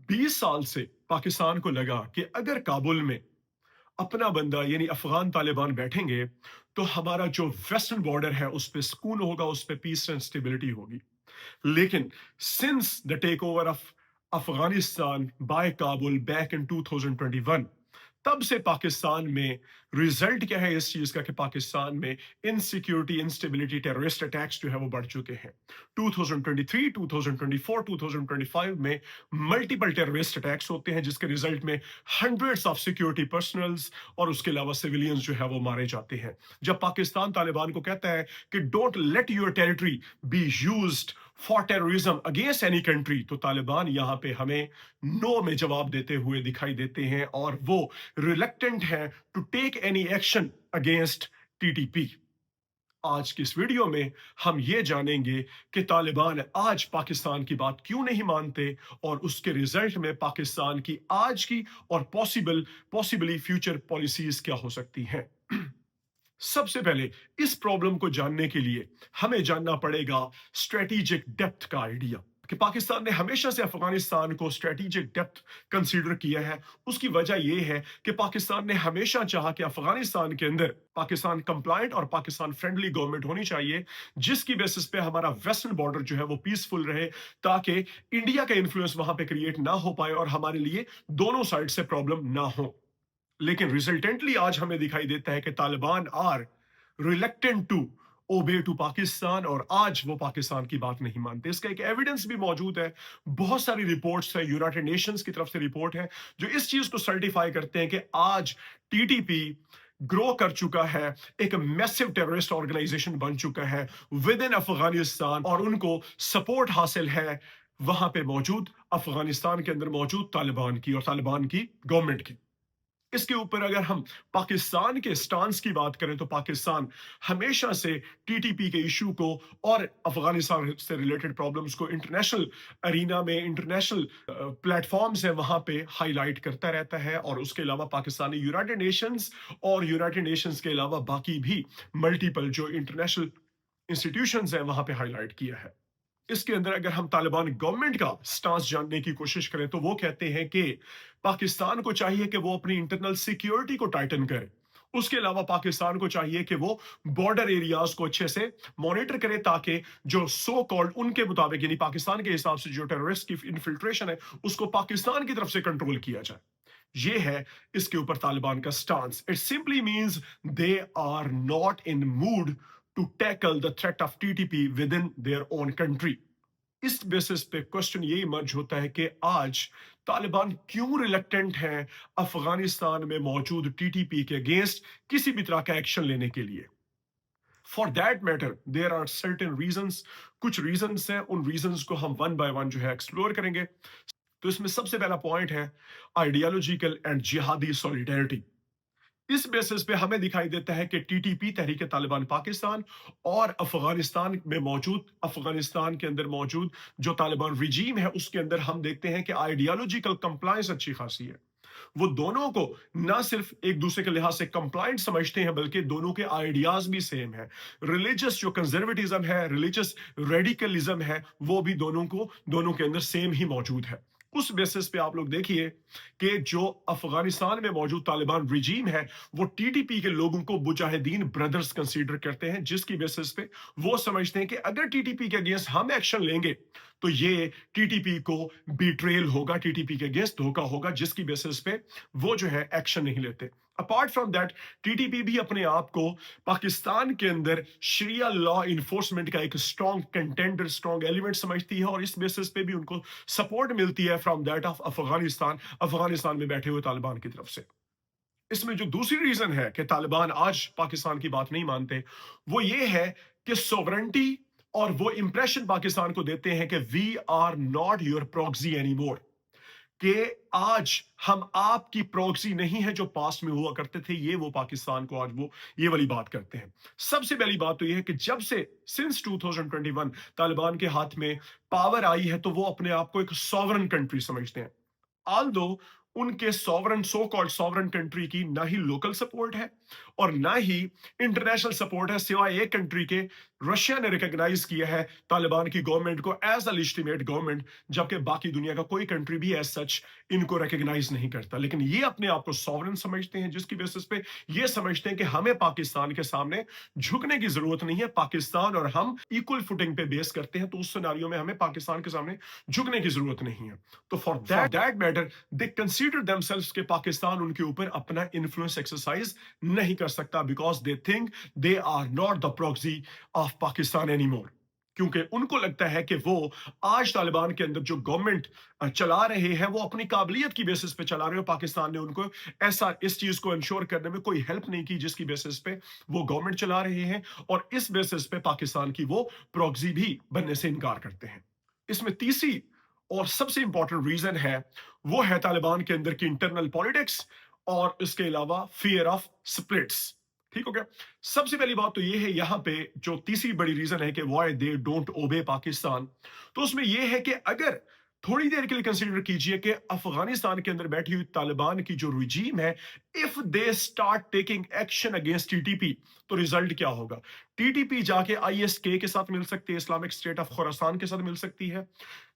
20 साल से पाकिस्तान को लगा कि अगर काबुल में अपना बंदा यानी अफगान तालिबान बैठेंगे तो हमारा जो वेस्टर्न बॉर्डर है उस पे सुकून होगा, उस पे पीस एंड स्टेबिलिटी होगी। लेकिन since the takeover of Afghanistan by Kabul back in 2021, तब से पाकिस्तान में रिजल्ट क्या है इस चीज का कि पाकिस्तान में इनसिक्योरिटी, इंस्टेबिलिटी, टेररिस्ट अटैक्स जो है वो बढ़ चुके हैं। 2023, 2024, 2025 में मल्टीपल टेररिस्ट अटैक्स होते हैं जिसके रिजल्ट में हंड्रेड्स ऑफ सिक्योरिटी पर्सनल्स और उसके अलावा सिविलियंस जो है वो मारे जाते हैं। जब पाकिस्तान तालिबान को कहता है कि don't let your territory be used for terrorism against any country, तो तालिबान यहां पे हमें नो में जवाब देते हुए दिखाई देते हैं और वो रिलक्टेंट है to take any action against TTP. आज की इस वीडियो में हम ये जानेंगे कि तालिबान आज पाकिस्तान की बात क्यों नहीं मानते और उसके रिजल्ट में पाकिस्तान की आज की और पॉसिबली फ्यूचर पॉलिसीज क्या हो सकती हैं। सबसे पहले इस प्रॉब्लम को जानने के लिए हमें जानना पड़ेगा स्ट्रेटेजिक डेप्थ का आइडिया कि पाकिस्तान ने हमेशा से अफगानिस्तान को स्ट्रेटेजिक डेप्थ कंसीडर किया है। उसकी वजह यह है कि पाकिस्तान ने हमेशा चाहा कि अफगानिस्तान के अंदर पाकिस्तान कंप्लायंट और पाकिस्तान फ्रेंडली गवर्नमेंट होनी चाहिए, जिसकी बेसिस पे हमारा वेस्टर्न बॉर्डर जो है वो पीसफुल रहे, ताकि इंडिया का इन्फ्लुएंस वहां पे क्रिएट ना हो पाए और हमारे लिए दोनों साइड से प्रॉब्लम ना हो। लेकिन रिजल्टेंटली आज हमें दिखाई देता है कि Taliban are reluctant to obey to Pakistan और आज वो पाकिस्तान की बात नहीं मानते। इसका एक एविडेंस भी मौजूद है, बहुत सारी रिपोर्ट्स है, यूनाइटेड नेशंस की तरफ से रिपोर्ट है जो इस चीज को सर्टिफाई करते हैं कि आज टीटीपी ग्रो कर चुका है, एक मैसिव टेररिस्ट ऑर्गेनाइजेशन बन चुका है विद इन अफगानिस्तान और उनको सपोर्ट हासिल है वहां पे मौजूद अफगानिस्तान के अंदर मौजूद तालिबान की और तालिबान की गवर्नमेंट की। इसके ऊपर अगर हम पाकिस्तान के स्टांस की बात करें तो पाकिस्तान हमेशा से टीटीपी के इशू को और अफगानिस्तान से रिलेटेड प्रॉब्लम्स को इंटरनेशनल अरीना में, इंटरनेशनल प्लेटफॉर्म्स है वहां पे हाईलाइट करता रहता है और उसके अलावा पाकिस्तान ने यूनाइटेड नेशंस और यूनाइटेड नेशंस के अलावा बाकी भी मल्टीपल जो इंटरनेशनल इंस्टीट्यूशंस है वहां पे हाईलाइट किया है। इसके अंदर अगर हम तालिबान गवर्नमेंट का स्टांस जानने की कोशिश करें तो वो कहते हैं कि पाकिस्तान को चाहिए कि वो अपनी इंटरनल सिक्योरिटी को टाइटन करे। उसके अलावा पाकिस्तान को चाहिए कि वो बॉर्डर एरियाज को अच्छे से मॉनिटर करे ताकि जो सो कॉल्ड उनके मुताबिक यानी पाकिस्तान के हिसाब से जो टेररिस्ट की इन्फिल्ट्रेशन है उसको पाकिस्तान की तरफ से कंट्रोल किया जाए। ये है इसके ऊपर तालिबान का stance. It simply means they are not in mood to tackle the threat of TTP within their own country. इस बेसिस पे क्वेश्चन ये इमर्ज होता है कि आज तालिबान क्यों रिलेक्टेंट है अफगानिस्तान में मौजूद टीटीपी के अगेंस्ट किसी भी तरह का एक्शन लेने के लिए। For that matter there are certain reasons, कुछ रीजंस हैं, उन रीजंस को हम वन बाय वन जो है एक्सप्लोर करेंगे। तो इसमें सबसे पहला पॉइंट है आइडियोलॉजिकल एंड जिहादी सॉलिडेरिटी। इस बेसिस पे हमें दिखाई देता है कि टीटीपी तहरीक तालिबान पाकिस्तान और अफगानिस्तान में मौजूद, अफगानिस्तान के अंदर मौजूद जो तालिबान रिजीम है उसके अंदर हम देखते हैं कि आइडियोलॉजिकल कंप्लायंस अच्छी खासी है। वो दोनों को ना सिर्फ एक दूसरे के लिहाज से कंप्लायंट समझते हैं बल्कि दोनों के आइडियाज भी सेम है। रिलीजियस जो कंजर्वेटिज्म है, रिलीजियस रेडिकलिज्म है, वो भी दोनों के अंदर सेम ही मौजूद है। उस बेसिस पे आप लोग देखिए कि जो अफगानिस्तान में मौजूद तालिबान रिजीम है वो टीटीपी के लोगों को मुजाहिदीन ब्रदर्स कंसीडर करते हैं, जिसकी बेसिस पे वो समझते हैं कि अगर टीटीपी के अगेंस्ट हम एक्शन लेंगे तो ये टीटीपी को बीट्रेल होगा, टीटीपी के अगेंस्ट धोखा होगा, जिसकी बेसिस पे वो जो है एक्शन नहीं लेते। अपार्ट फ्रॉम दैट टीटीपी भी अपने आप को पाकिस्तान के अंदर शरिया लॉ इन्फोर्समेंट का एक स्ट्रॉन्ग कंटेंडर, स्ट्रॉन्ग एलिमेंट समझती है और इस बेसिस पे भी उनको सपोर्ट मिलती है फ्रॉम दैट ऑफ अफगानिस्तान में बैठे हुए तालिबान की तरफ से। इसमें जो दूसरी रीजन है कि तालिबान आज पाकिस्तान की बात नहीं मानते वो ये है कि सोवरेंटी और वो इंप्रेशन पाकिस्तान को देते हैं कि we are not your proxy any more, कि आज हम आपकी प्रॉक्सी नहीं है जो पास्ट में हुआ करते थे। ये वो पाकिस्तान को आज वो ये वाली बात करते हैं। सबसे पहली बात तो ये है कि जब से सिंस 2021 तालिबान के हाथ में पावर आई है तो वो अपने आप को एक सॉवरन कंट्री समझते हैं। ऑल्दो उनके sovereign so called sovereign country की ना ही लोकल सपोर्ट है और ना ही इंटरनेशनल सपोर्ट है, सिवाय एक कंट्री के। रशिया ने रिकॉग्नाइज किया है तालिबान की गवर्नमेंट को एज अ लिजिटिमेट गवर्नमेंट, जबकि बाकी दुनिया का कोई कंट्री भी एज सच इनको रिकॉग्नाइज नहीं करता। लेकिन ये अपने आप को सॉवरन समझते हैं, जिसकी बेसिस पे ये समझते हैं कि हमें पाकिस्तान के सामने झुकने की जरूरत नहीं है, पाकिस्तान और हम इक्वल फुटिंग पे बेस करते हैं, तो उस सिनारियो में हमें पाकिस्तान के सामने झुकने की जरूरत नहीं है। तो for that matter they consider themselves के पाकिस्तान उनके ऊपर अपना इन्फ्लुएंस एक्सरसाइज नहीं कर सकता, because they think they are not the proxy of Pakistan anymore. क्योंकि उनको लगता है कि वो आज तालिबान के अंदर जो गवर्नमेंट चला रहे हैं वो अपनी काबिलियत की बेसिस पे चला रहे हो। पाकिस्तान ने उनको ऐसा इस चीज को इंश्योर करने में कोई हेल्प नहीं की जिसकी बेसिस पे वो गवर्नमेंट चला रहे हैं, और इस बेसिस पे पाकिस्तान की वो प्रॉक्सी भी बनने से इनकार करते हैं। इसमें तीसरी और सबसे इंपॉर्टेंट रीजन है, वो है तालिबान के अंदर की इंटरनल पॉलिटिक्स और इसके अलावा फियर ऑफ स्प्लिट्स। ठीक हो गया। सबसे पहली बात तो ये है, यहां पे जो तीसरी बड़ी रीजन है कि व्हाई दे डोंट ओबे पाकिस्तान, तो उसमें यह है कि अगर थोड़ी देर के लिए कंसीडर कीजिए कि अफगानिस्तान के अंदर बैठी हुई तालिबान की जो रिजीम है, if they start taking action against TTP, तो रिजल्ट क्या होगा? टीटीपी जाके आईएसके के साथ मिल सकती है, इस्लामिक स्टेट ऑफ खुरासान के साथ मिल सकती है,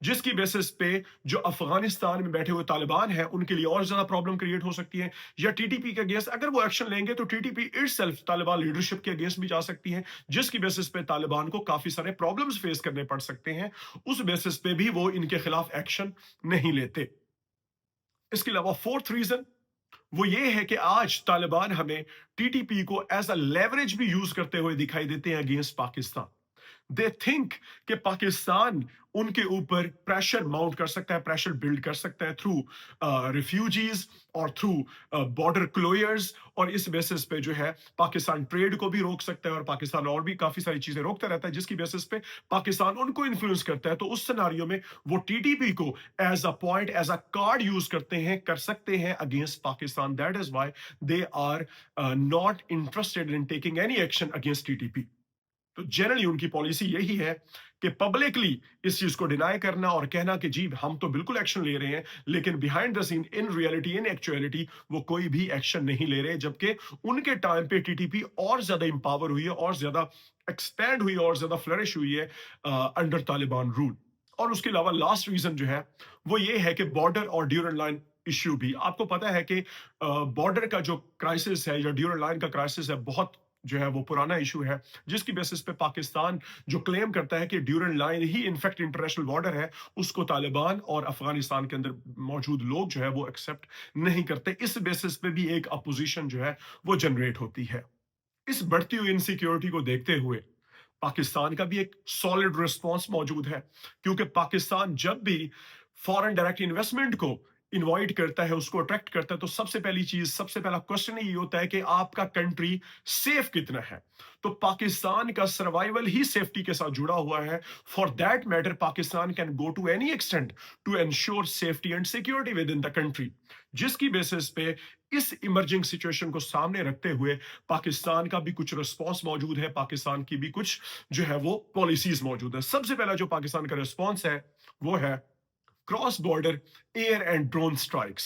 जिसकी बेसिस पे जो अफगानिस्तान में बैठे हुए तालिबान है उनके लिए और ज्यादा प्रॉब्लम क्रिएट हो सकती है। या टीटीपी के अगेंस्ट अगर वो एक्शन लेंगे तो टीटीपी इटसेल्फ तालिबान लीडरशिप के अगेंस्ट भी जा सकती है, जिसकी बेसिस पे तालिबान को काफी सारे प्रॉब्लम्स फेस करने पड़ सकते हैं। उस बेसिस पे भी वो इनके खिलाफ एक्शन नहीं लेते। इसके अलावा फोर्थ रीजन वो ये है कि आज तालिबान हमें टीटीपी को एज अ लेवरेज भी यूज करते हुए दिखाई देते हैं अगेंस्ट पाकिस्तान। दे थिंक कि पाकिस्तान उनके ऊपर प्रेशर माउंट कर सकता है, प्रेशर बिल्ड कर सकता है थ्रू रिफ्यूजीज और थ्रू बॉर्डर क्लोयर्स, और इस बेसिस पे जो है पाकिस्तान ट्रेड को भी रोक सकता है, और पाकिस्तान और भी काफी सारी चीजें रोकता रहता है, जिसकी बेसिस पे पाकिस्तान उनको इन्फ्लुएंस करता है। तो उस सिनारियो में वो टीटीपी को as a point, as a card use करते हैं, कर सकते हैं against Pakistan. That is why they are not interested in taking any action against TTP. तो जनरली उनकी पॉलिसी यही है कि पब्लिकली इस चीज को डिनाई करना और कहना कि जी हम तो बिल्कुल एक्शन ले रहे हैं, लेकिन behind the seen in reality, in actuality वो कोई भी एक्शन नहीं ले रहे, जबकि उनके टाइम पे टीटीपी और ज्यादा इंपावर हुई है, और ज्यादा एक्सपैंड हुई है, और ज्यादा फ्लरिश हुई है अंडर तालिबान रूल। और उसके अलावा लास्ट रीजन जो है वो ये है कि बॉर्डर और ड्यूरल लाइन इश्यू भी। आपको पता है कि बॉर्डर का जो क्राइसिस है या ड्यूरल लाइन का क्राइसिस है, बहुत जो है वो पुराना इशू है, जिसकी बेसिस पे पाकिस्तान जो क्लेम करता है कि ड्यूरल लाइन ही इनफैक्ट इंटरनेशनल बॉर्डर है, उसको तालिबान और अफगानिस्तान के अंदर मौजूद लोग जो है वो एक्सेप्ट नहीं करते। इस बेसिस पे भी एक अपोजिशन जो है वो जनरेट होती है। इस बढ़ती हुई इनसिक्योरिटी को देखते हुए पाकिस्तान का भी एक सॉलिड रिस्पॉन्स मौजूद है, क्योंकि पाकिस्तान जब भी फॉरेन डायरेक्ट इन्वेस्टमेंट को इनवाइट करता है, उसको अट्रैक्ट करता है, तो सबसे पहली चीज, सबसे पहला क्वेश्चन ये होता है कि आपका कंट्री सेफ कितना है। तो पाकिस्तान का सर्वाइवल ही सेफ्टी के साथ जुड़ा हुआ है। For that matter Pakistan can go to any extent to ensure safety and security within the country, जिसकी बेसिस पे इस इमर्जिंग सिचुएशन को सामने रखते हुए पाकिस्तान का भी कुछ रिस्पॉन्स मौजूद है, पाकिस्तान की भी कुछ जो है वो पॉलिसीज मौजूद है। सबसे पहला जो पाकिस्तान का रिस्पॉन्स है वो है cross border air and drone strikes.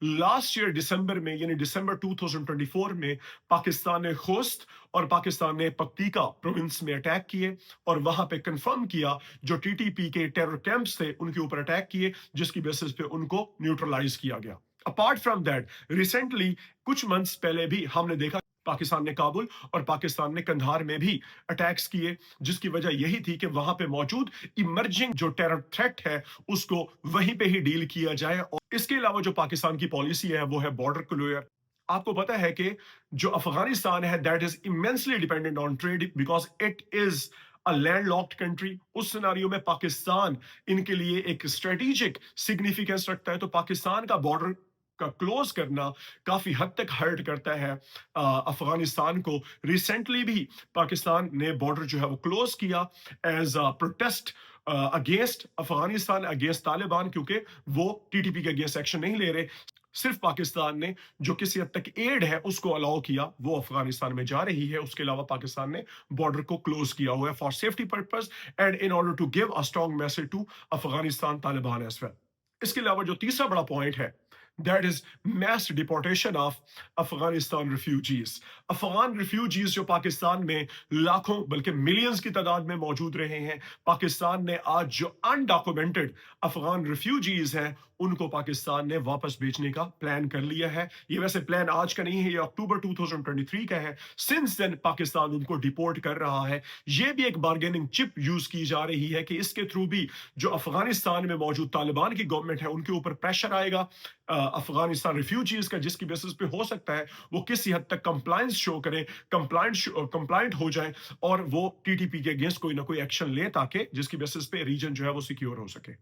Last year दिसंबर में, यानी दिसंबर 2024 में, पाकिस्तान ने खोस्त और पाकिस्तान ने पक्तिका प्रोविंस में अटैक किए, और वहां पे कंफर्म किया जो टीटीपी के टेरर कैंप्स थे उनके ऊपर अटैक किए, जिसकी बेसिस पे उनको न्यूट्रलाइज किया गया। अपार्ट फ्रॉम दैट रिसेंटली कुछ मंथ्स पहले भी हमने देखा पाकिस्तान ने काबुल और पाकिस्तान ने कंधार में भी अटैक्स किए, जिसकी वजह यही थी कि वहां पे मौजूद इमर्जिंग जो टेरर थ्रेट है उसको वहीं पे ही डील किया जाए। और इसके अलावा जो पाकिस्तान की पॉलिसी है वो है बॉर्डर क्लियर। आपको पता है कि जो अफगानिस्तान है that is immensely dependent on trade, because it is a landlocked country. उस सिनारियो में पाकिस्तान इनके लिए एक स्ट्रेटेजिक सिग्निफिकेंस रखता है, तो पाकिस्तान का बॉर्डर का क्लोज करना काफी हद तक हर्ट करता है अफगानिस्तान को। रिसेंटली भी पाकिस्तान ने बॉर्डर जो है वो क्लोज किया as a protest against Afghanistan, against Taliban, क्योंकि वो टीटीपी के अगेंस्ट एक्शन नहीं ले रहे। सिर्फ पाकिस्तान ने जो किसी हद तक एड है उसको अलाउ किया, वो अफगानिस्तान में जा रही है। उसके अलावा पाकिस्तान ने बॉर्डर को क्लोज किया हुआ है for safety purpose and in order to give a strong message to Afghanistan Taliban as well. इसके अलावा जो तीसरा बड़ा पॉइंट है That is mass deportation of Afghanistan refugees. Afghan refugees जो पाकिस्तान में लाखों बल्कि मिलियंस की तादाद में मौजूद रहे हैं, पाकिस्तान ने आज जो अनडॉक्यूमेंटेड अफगान refugees हैं उनको पाकिस्तान ने वापस भेजने का प्लान कर लिया है। ये वैसे प्लान आज का नहीं है, ये अक्टूबर 2023 का है। सिंस देन पाकिस्तान उनको डिपोर्ट कर रहा है। ये भी एक बार्गेनिंग चिप यूज की जा रही है कि इसके थ्रू भी जो अफगानिस्तान में मौजूद तालिबान की गवर्नमेंट है उनके ऊपर प्रेशर आएगा अफगानिस्तान रिफ्यूजीज का, जिसकी बेसिस पे हो सकता है वो किसी हद तक कंप्लायंस शो करें, कंप्लायंट हो जाए और वो टीटीपी के अगेंस्ट कोई ना कोई एक्शन ले ताकि जिसकी बेसिस पे रीजन जो है वो सिक्योर हो सके।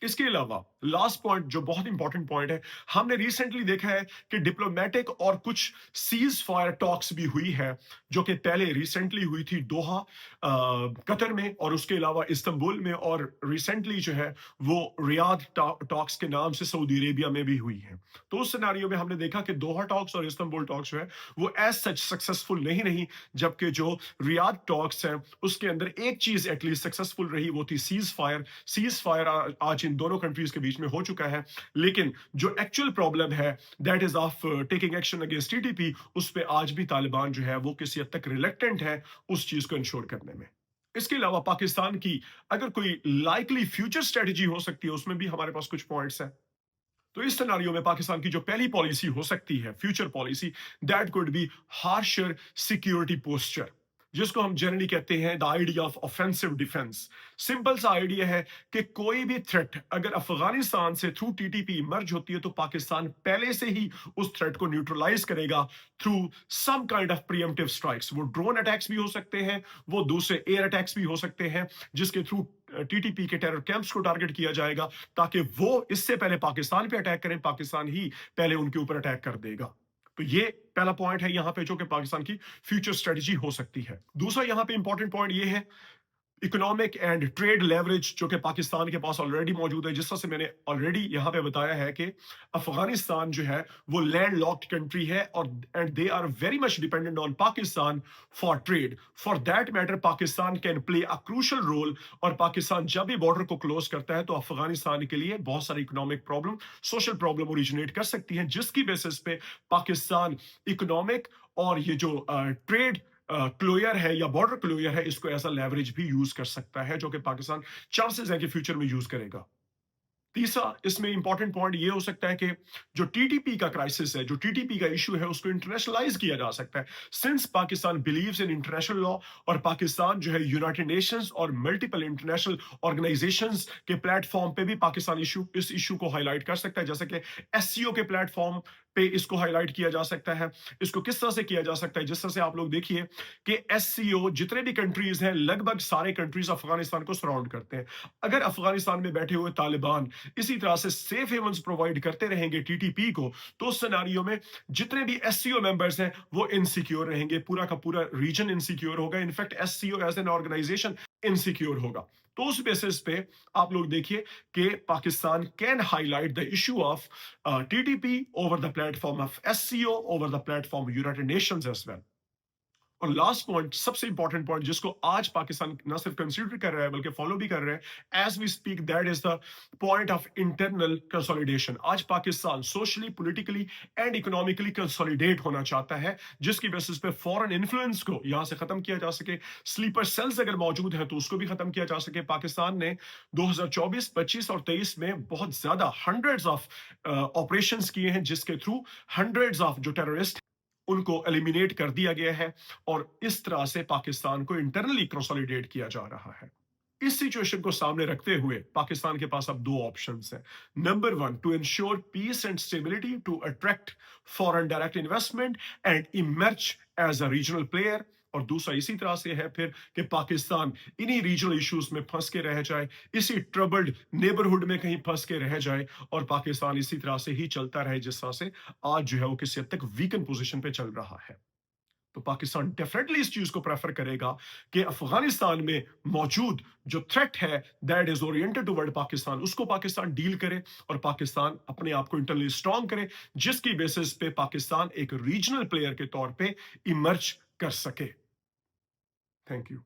इसके अलावा लास्ट पॉइंट जो बहुत इंपॉर्टेंट पॉइंट है, हमने रिसेंटली देखा है कि डिप्लोमेटिक और कुछ सीज फायर टॉक्स भी हुई है जो कि पहले रिसेंटली हुई थी दोहा कतर में और उसके अलावा इस्तांबुल में, और रिसेंटली जो है वो रियाद टॉक्स के नाम से सऊदी अरेबिया में भी हुई है। तो उस सिनारियो में हमने देखा कि दोहा टॉक्स और इस्तांबुल टॉक्स जो है वो एज सच सक्सेसफुल नहीं रही, जबकि जो रियाद टॉक्स है उसके अंदर एक चीज एटलीस्ट सक्सेसफुल रही, वो थी सीज फायर आज इन दोनों कंट्रीज के बीच में हो चुका है। लेकिन जो एक्चुअल प्रॉब्लम है that is of taking action against TTP, उस पे आज भी तालिबान जो है वो किसी हद तक रिलेक्टेंट है उस चीज को इंश्योर करने में। इसके अलावा पाकिस्तान की अगर कोई लाइकली फ्यूचर स्ट्रेटजी हो सकती है उसमें भी हमारे पास कुछ पॉइंट्स हैं। तो इस सिनेरियो में पाकिस्तान की जो पहली पॉलिसी हो सकती है, future policy, that could be harsher security posture, जिसको हम जनरली कहते हैं the idea of offensive defence. Simple सा आइडिया है कि कोई भी थ्रेट अगर अफगानिस्तान से थ्रू टीटीपी इमर्ज होती है तो पाकिस्तान पहले से ही उस थ्रेट को न्यूट्रलाइज करेगा through some kind of preemptive strikes. वो ड्रोन अटैक्स भी हो सकते हैं, वो दूसरे एयर अटैक्स भी हो सकते हैं, जिसके थ्रू टीटीपी के टेरर कैंप्स को टारगेट किया जाएगा ताकि वो इससे पहले पाकिस्तान पे अटैक करें, पाकिस्तान ही पहले उनके ऊपर अटैक कर देगा। तो ये पहला पॉइंट है यहां पे जो कि पाकिस्तान की फ्यूचर स्ट्रेटजी हो सकती है। दूसरा यहां पे इंपॉर्टेंट पॉइंट ये है इकोनॉमिक एंड ट्रेड लेवरेज जो कि पाकिस्तान के पास ऑलरेडी मौजूद है। जिस तरह से मैंने ऑलरेडी यहां पे बताया है कि अफगानिस्तान जो है वो लैंड लॉक्ड कंट्री है और and they are very much dependent on Pakistan for trade. For that matter Pakistan can play a crucial role, और पाकिस्तान जब भी बॉर्डर को क्लोज करता है तो अफगानिस्तान के लिए बहुत सारी economic problem, social problem originate कर सकती है, जिसकी बेसिस पे पाकिस्तान इकोनॉमिक और ये जो ट्रेड क्लोयर है या बॉर्डर क्लोयर है इसको एज अ लेवरेज भी यूज कर सकता है, जो कि पाकिस्तान चांसेस है कि फ्यूचर में यूज करेगा। तीसरा इसमें इंपॉर्टेंट पॉइंट ये हो सकता है कि जो टीटीपी का क्राइसिस है, जो टीटीपी का इशू है, उसको इंटरनेशनलाइज किया जा सकता है। Since Pakistan believes in international law और पाकिस्तान जो है यूनाइटेड नेशंस और मल्टीपल इंटरनेशनल ऑर्गेनाइजेशंस के प्लेटफॉर्म पे भी पाकिस्तान इस इशू को हाईलाइट कर सकता है, जैसे कि एससीओ के प्लेटफॉर्म पे इसको हाईलाइट किया जा सकता है। इसको किस तरह से किया जा सकता है, जिस तरह से आप लोग देखिए कि एससीओ जितने भी कंट्रीज हैं लगभग सारे कंट्रीज अफगानिस्तान को सराउंड करते हैं। अगर अफगानिस्तान में बैठे हुए तालिबान इसी तरह से सेफ हेवंस प्रोवाइड करते रहेंगे टीटीपी को, तो उस सिनेरियो में जितने भी एससीओ मेंबर्स हैं वो इनसिक्योर रहेंगे, पूरा का पूरा रीजन इनसिक्योर होगा, in fact SCO as an organisation insecure होगा। तो उस बेसिस पे आप लोग देखिए कि Pakistan can highlight the issue of TTP over the platform of SCO, over the platform United Nations as well. और लास्ट पॉइंट, सबसे इंपॉर्टेंट पॉइंट जिसको आज पाकिस्तान न सिर्फ कंसीडर कर रहा है बल्कि फॉलो भी कर रहे हैं as we speak, that is the point of internal consolidation. आज Pakistan socially, politically and economically consolidate होना चाहता है, जिसकी बेसिस पे फॉरेन इन्फ्लुएंस को यहां से खत्म किया जा सके, स्लीपर सेल्स अगर मौजूद है तो उसको भी खत्म किया जा सके। पाकिस्तान ने 2024, 25 और 23 में बहुत ज्यादा हंड्रेड्स ऑफ ऑपरेशंस किए हैं, जिसके थ्रू हंड्रेड्स ऑफ जो टेररिस्ट उनको एलिमिनेट कर दिया गया है, और इस तरह से पाकिस्तान को इंटरनली कंसोलिडेट किया जा रहा है। इस सिचुएशन को सामने रखते हुए पाकिस्तान के पास अब दो ऑप्शंस हैं। Number one, to ensure peace and stability to attract foreign direct investment and emerge as a regional player, और दूसरा इसी तरह से है फिर कि पाकिस्तान इन्हीं रीजनल इश्यूज में फंस के रह जाए, इसी ट्रबल्ड नेबरहुड में कहीं फंस के रह जाए, और पाकिस्तान इसी तरह से ही चलता रहे जिस तरह से आज जो है वो किसी हद तक वीकन पोजीशन पे चल रहा है। तो पाकिस्तान डेफिनेटली इस चीज को प्रेफर करेगा कि अफगानिस्तान में मौजूद जो थ्रेट है that is oriented toward Pakistan, उसको पाकिस्तान डील करे और पाकिस्तान अपने आप को इंटरनली स्ट्रांग करे, जिसकी बेसिस पे पाकिस्तान एक रीजनल प्लेयर के तौर पे इमर्ज कर सके। Thank you.